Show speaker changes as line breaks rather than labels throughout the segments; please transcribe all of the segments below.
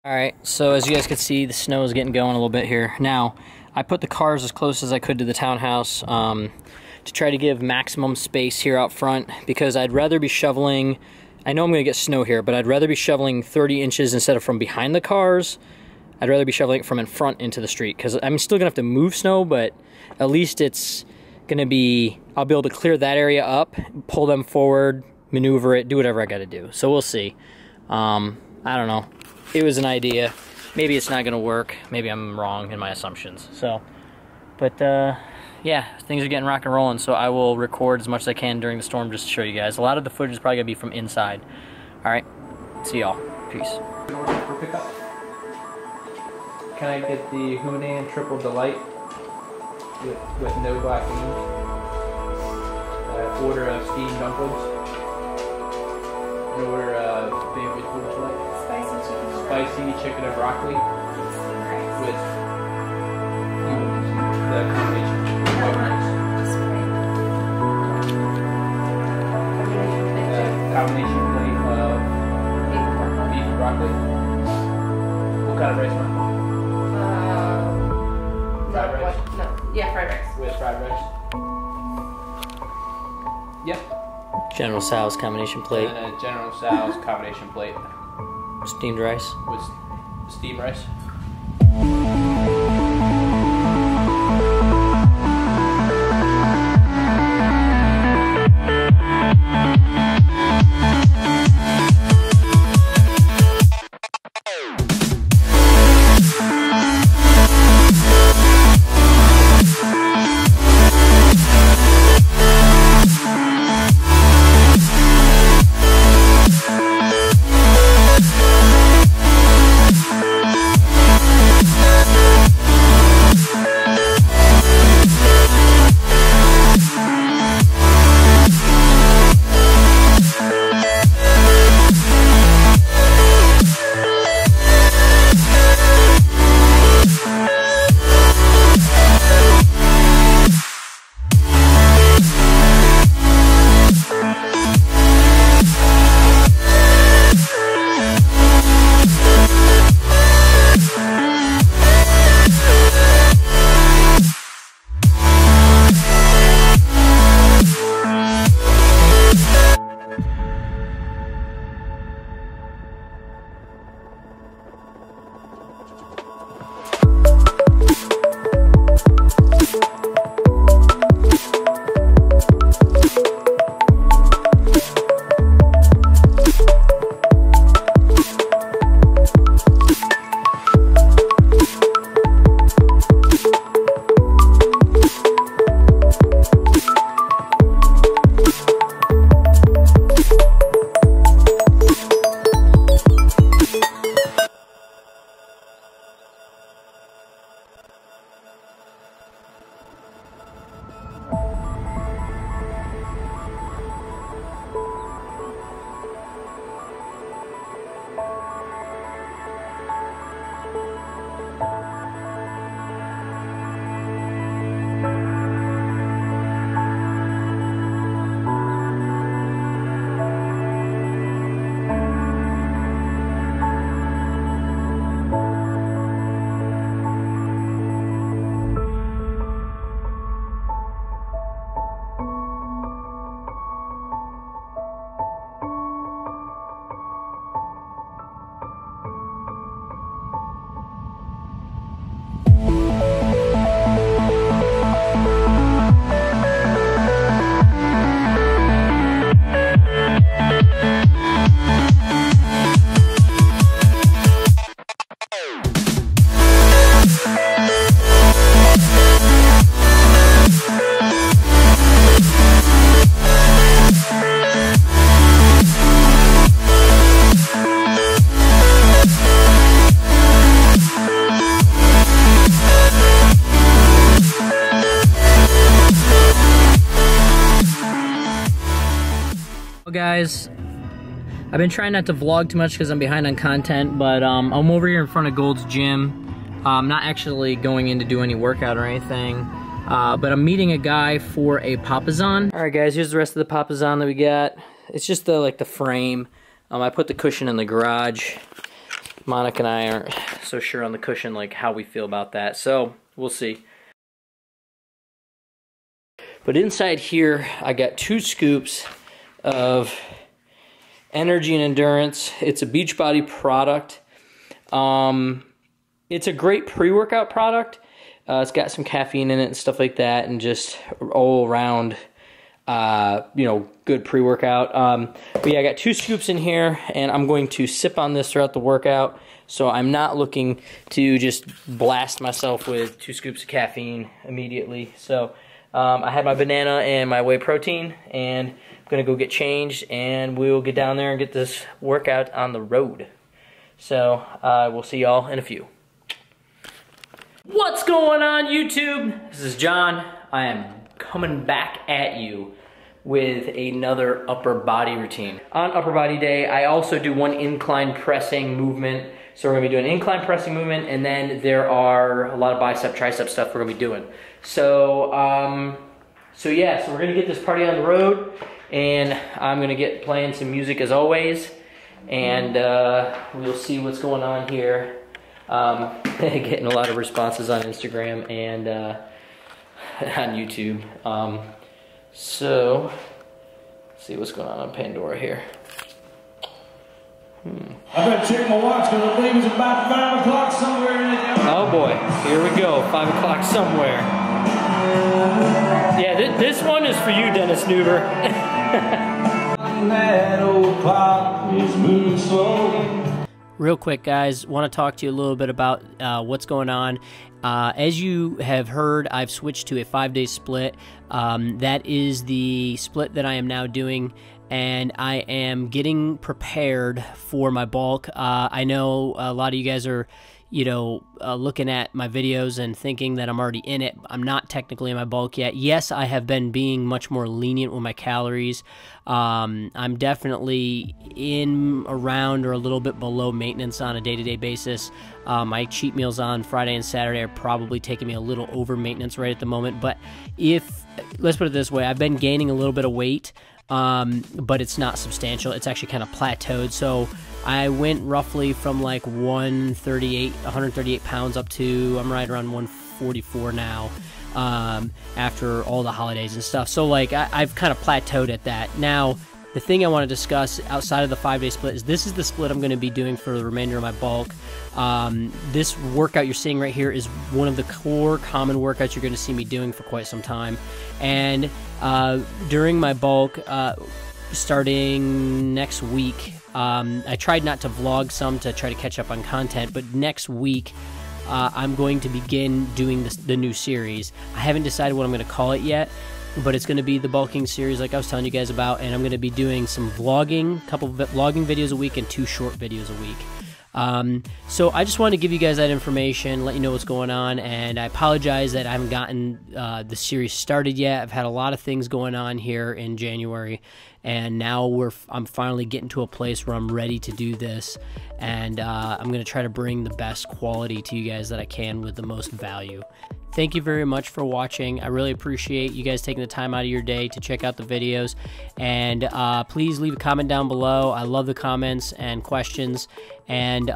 Alright, so as you guys can see, the snow is getting going a little bit here. Now, I put the cars as close as I could to the townhouse to try to give maximum space here out front, because I'd rather be shoveling, I know I'm going to get snow here, but I'd rather be shoveling 30 inches instead of from behind the cars. I'd rather be shoveling it from in front into the street, because I'm still going to have to move snow, but at least it's going to be, I'll be able to clear that area up, pull them forward, maneuver it, do whatever I got to do. So we'll see. I don't know. It was an idea. Maybe it's not going to work. Maybe I'm wrong in my assumptions. So, but yeah, things are getting rock and rolling, so I will record as much as I can during the storm just to show you guys. A lot of the footage is probably going to be from inside. Alright, see y'all. Peace. In order for pickup, can I get the Hunan Triple Delight with no black beans? Order of steamed dumplings. An order of favorite food you like? Spicy chicken and broccoli with the combination. Combination plate of beef and broccoli. What kind of rice, man? Fried rice?
No. Yeah, fried rice.
With fried rice? Yep. General Tso's combination plate.
And a General Tso's combination plate.
Steamed rice.
With steamed rice.
Guys, I've been trying not to vlog too much because I'm behind on content, but I'm over here in front of Gold's gym. I'm not actually going in to do any workout or anything, but I'm meeting a guy for a Papazon. All right, guys, here's the rest of the Papazon that we got. It's just the frame. I put the cushion in the garage. Monica and I aren't so sure on the cushion, like how we feel about that. So we'll see. But inside here, I got 2 scoops of energy and endurance. It's a Beachbody product. It's a great pre-workout product. It's got some caffeine in it and stuff like that, and just all around, you know, good pre-workout. But yeah, I got 2 scoops in here, and I'm going to sip on this throughout the workout. So I'm not looking to just blast myself with 2 scoops of caffeine immediately. So I had my banana and my whey protein, and I'm gonna go get changed, and we'll get down there and get this workout on the road. So we'll see y'all in a few. What's going on, YouTube? This is John. I am coming back at you with another upper body routine. On upper body day, I also do one incline pressing movement. So we're gonna be doing incline pressing movement, and then there are a lot of bicep, tricep stuff we're gonna be doing. So, yeah, so we're gonna get this party on the road, and I'm gonna get playing some music as always, and we'll see what's going on here. Getting a lot of responses on Instagram and on YouTube. So, let's see what's going on Pandora here.
I better check my watch because I believe it's about 5 o'clock somewhere in it.
Oh boy, here we go, 5 o'clock somewhere. Yeah, this one is for you, Dennis Newber.
That old clock is moving slowly.
Real quick, guys, want to talk to you a little bit about what's going on. As you have heard, I've switched to a 5-day split. That is the split that I am now doing, and I am getting prepared for my bulk. I know a lot of you guys are, you know, looking at my videos and thinking that I'm already in it. I'm not technically in my bulk yet. Yes, I have been being much more lenient with my calories. I'm definitely in, around, or a little bit below maintenance on a day-to-day basis. My cheat meals on Friday and Saturday are probably taking me a little over maintenance right at the moment. But let's put it this way, I've been gaining a little bit of weight, but it's not substantial. It's actually kind of plateaued. So I went roughly from like 138 pounds up to, I'm right around 144 now, after all the holidays and stuff. So like I've kind of plateaued at that. Now, the thing I want to discuss outside of the 5-day split is this is the split I'm going to be doing for the remainder of my bulk. This workout you're seeing right here is one of the core common workouts you're going to see me doing for quite some time. And during my bulk, starting next week, I tried not to vlog some to try to catch up on content, but next week I'm going to begin doing the new series. I haven't decided what I'm going to call it yet, but it's going to be the bulking series like I was telling you guys about, and I'm going to be doing some vlogging, a couple of vlogging videos a week and 2 short videos a week. So I just wanted to give you guys that information, let you know what's going on, and I apologize that I haven't gotten the series started yet. I've had a lot of things going on here in January, and now I'm finally getting to a place where I'm ready to do this, and I'm going to try to bring the best quality to you guys that I can with the most value. Thank you very much for watching. I really appreciate you guys taking the time out of your day to check out the videos, and please leave a comment down below. I love the comments and questions, and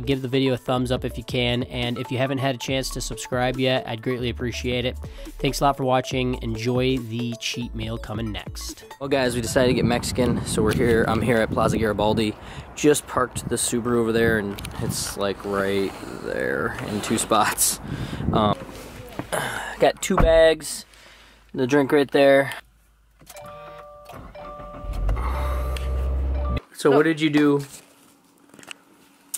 give the video a thumbs up if you can, and if you haven't had a chance to subscribe yet, I'd greatly appreciate it. Thanks a lot for watching. Enjoy the cheat meal coming next. Well guys, we decided to get Mexican, so I'm here at Plaza Garibaldi. Just parked the Subaru over there, and it's like right there in 2 spots. Got 2 bags, the drink right there. So what did you do?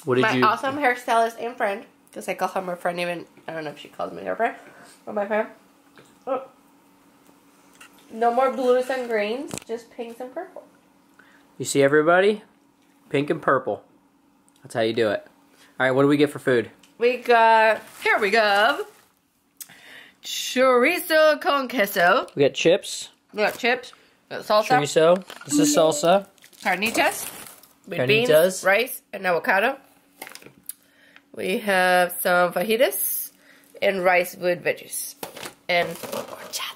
My awesome hairstylist and friend, because I call her my friend, even I don't know if she calls me her friend or my friend. Oh. No more blues and greens, just pinks and purple.
You see everybody? Pink and purple. That's how you do it. All right, what do we get for food?
We got, here we go, chorizo con queso.
We got chips.
We got chips. We got salsa.
Chorizo. This is salsa.
Carnitas. With beans, rice, and avocado. We have some fajitas and rice with veggies. And horchata.